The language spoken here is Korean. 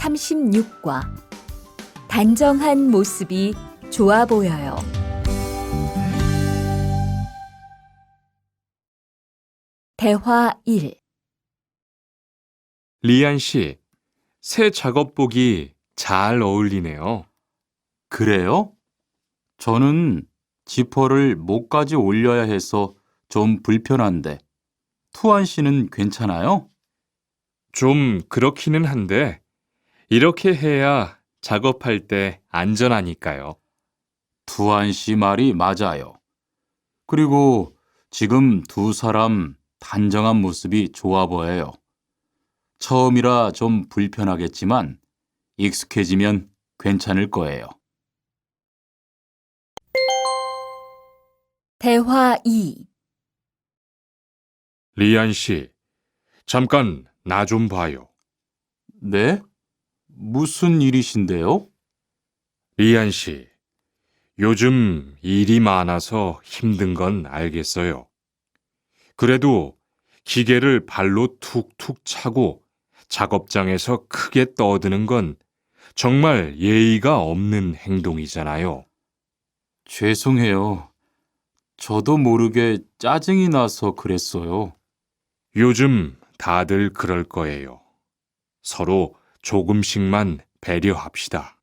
36과 단정한 모습이 좋아 보여요. 대화 1. 리안 씨, 새 작업복이 잘 어울리네요. 그래요? 저는 지퍼를 목까지 올려야 해서 좀 불편한데, 투안 씨는 괜찮아요? 좀 그렇기는 한데, 이렇게 해야 작업할 때 안전하니까요. 투안 씨 말이 맞아요. 그리고 지금 두 사람 단정한 모습이 좋아 보여요. 처음이라 좀 불편하겠지만 익숙해지면 괜찮을 거예요. 대화 2. 리안 씨, 잠깐 나 좀 봐요. 네? 무슨 일이신데요? 리안 씨, 요즘 일이 많아서 힘든 건 알겠어요. 그래도 기계를 발로 툭툭 차고 작업장에서 크게 떠드는 건 정말 예의가 없는 행동이잖아요. 죄송해요. 저도 모르게 짜증이 나서 그랬어요. 요즘 다들 그럴 거예요. 서로 조금씩만 배려합시다.